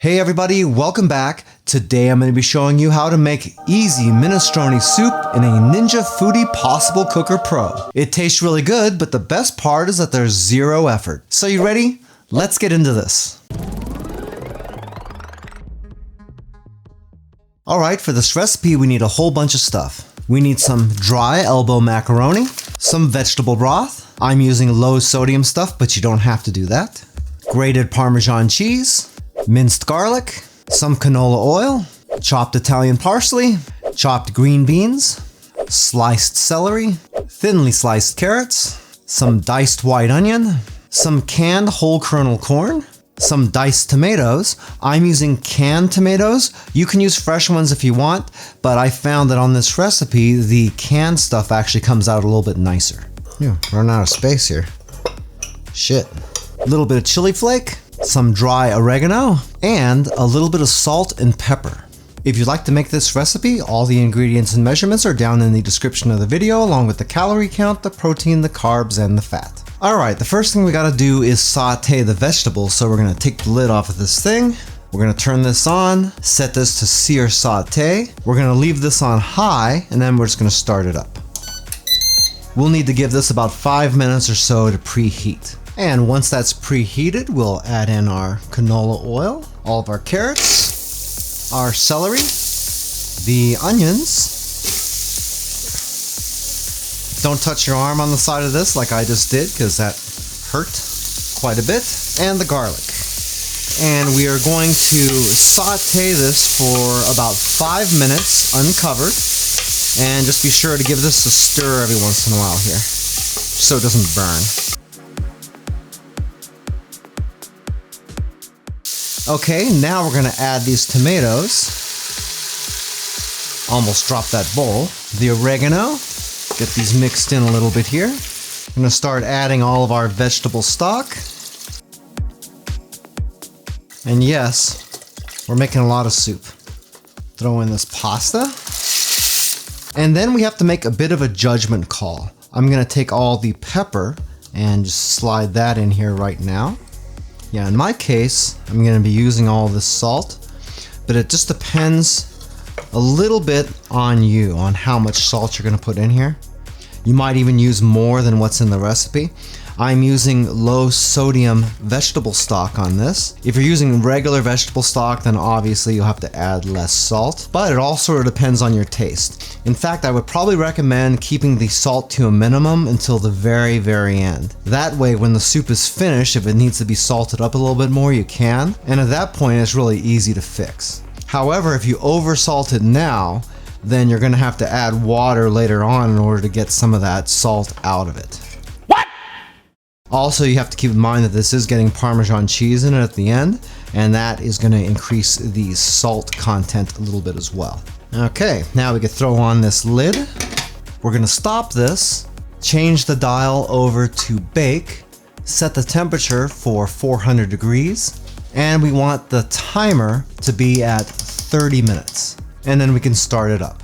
Hey everybody, welcome back. Today I'm going to be showing you how to make easy minestrone soup in a Ninja Foodi Possible Cooker Pro. It tastes really good, but the best part is that there's zero effort. So you ready? Let's get into this. Alright, for this recipe we need a whole bunch of stuff. We need some dry elbow macaroni, some vegetable broth. I'm using low sodium stuff, but you don't have to do that. Grated Parmesan cheese, minced garlic, some canola oil, chopped Italian parsley, chopped green beans, sliced celery, thinly sliced carrots, some diced white onion, some canned whole kernel corn, some diced tomatoes. I'm using canned tomatoes. You can use fresh ones if you want, but I found that on this recipe, the canned stuff actually comes out a little bit nicer. Running out of space here. Shit. A little bit of chili flake, some dry oregano, and a little bit of salt and pepper. If you'd like to make this recipe, all the ingredients and measurements are down in the description of the video, along with the calorie count, the protein, the carbs, and the fat. Alright, the first thing we gotta do is saute the vegetables, so we're gonna take the lid off of this thing. We're gonna turn this on, set this to sear saute. We're gonna leave this on high, and then we're just gonna start it up. We'll need to give this about 5 minutes or so to preheat. And once that's preheated, we'll add in our canola oil, all of our carrots, our celery, the onions. Don't touch your arm on the side of this like I just did, because that hurt quite a bit, and the garlic. And we are going to saute this for about 5 minutes uncovered, and just be sure to give this a stir every once in a while here, so it doesn't burn. Okay, now we're gonna add these tomatoes. Almost dropped that bowl. The oregano. Get these mixed in a little bit here. I'm gonna start adding all of our vegetable stock. And yes, we're making a lot of soup. Throw in this pasta. And then we have to make a bit of a judgment call. I'm gonna take all the pepper and just slide that in here right now. Yeah, in my case, I'm going to be using all this salt, but it just depends a little bit on you, on how much salt you're going to put in here. You might even use more than what's in the recipe. I'm using low sodium vegetable stock on this. If you're using regular vegetable stock, then obviously you'll have to add less salt, but it all sort of depends on your taste. In fact, I would probably recommend keeping the salt to a minimum until the very, very end. That way, when the soup is finished, if it needs to be salted up a little bit more, you can. And at that point, it's really easy to fix. However, if you over salt it now, then you're gonna have to add water later on in order to get some of that salt out of it. Also, you have to keep in mind that this is getting Parmesan cheese in it at the end, and that is going to increase the salt content a little bit as well. Okay, now we can throw on this lid. We're going to stop this, change the dial over to bake, set the temperature for 400 degrees, and we want the timer to be at 30 minutes. And then we can start it up.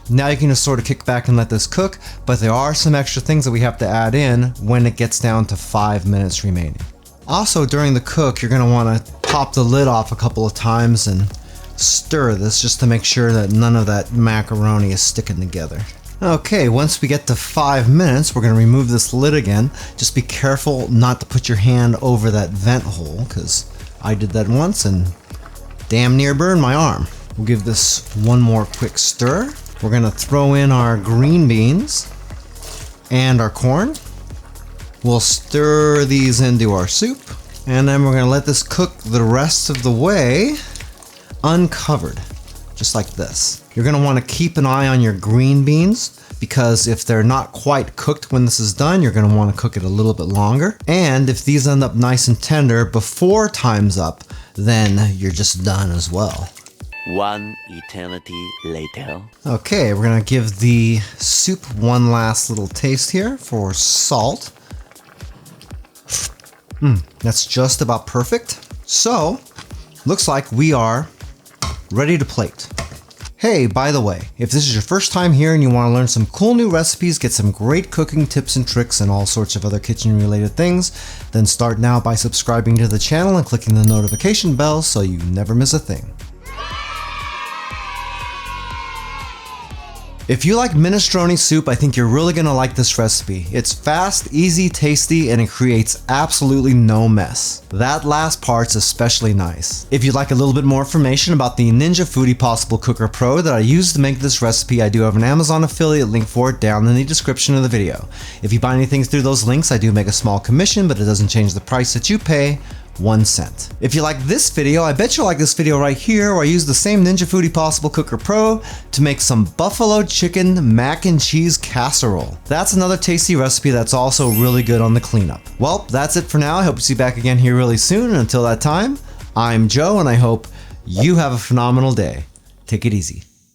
Now you can just sort of kick back and let this cook, but there are some extra things that we have to add in when it gets down to 5 minutes remaining. Also, during the cook, you're going to want to pop the lid off a couple of times and stir this just to make sure that none of that macaroni is sticking together. Okay, once we get to 5 minutes, we're going to remove this lid again. Just be careful not to put your hand over that vent hole, because I did that once and damn near burned my arm. We'll give this one more quick stir. We're gonna throw in our green beans and our corn. We'll stir these into our soup, and then we're gonna let this cook the rest of the way uncovered, just like this. You're gonna wanna keep an eye on your green beans, because if they're not quite cooked when this is done, you're gonna wanna cook it a little bit longer. And if these end up nice and tender before time's up, then you're just done as well. One eternity later. Okay, we're gonna give the soup one last little taste here for salt. That's just about perfect. So, looks like we are ready to plate. Hey, by the way, if this is your first time here and you want to learn some cool new recipes, get some great cooking tips and tricks and all sorts of other kitchen related things, then start now by subscribing to the channel and clicking the notification bell so you never miss a thing. If you like minestrone soup, I think you're really going to like this recipe. It's fast, easy, tasty, and it creates absolutely no mess. That last part's especially nice. If you'd like a little bit more information about the Ninja Foodi Possible Cooker Pro that I used to make this recipe, I do have an Amazon affiliate link for it down in the description of the video. If you buy anything through those links, I do make a small commission, but it doesn't change the price that you pay. 1 cent. If you like this video, I bet you'll like this video right here where I use the same Ninja Foodi Possible Cooker Pro to make some buffalo chicken mac and cheese casserole. That's another tasty recipe that's also really good on the cleanup. Well, that's it for now. I hope to see you back again here really soon. And until that time, I'm Joe and I hope you have a phenomenal day. Take it easy.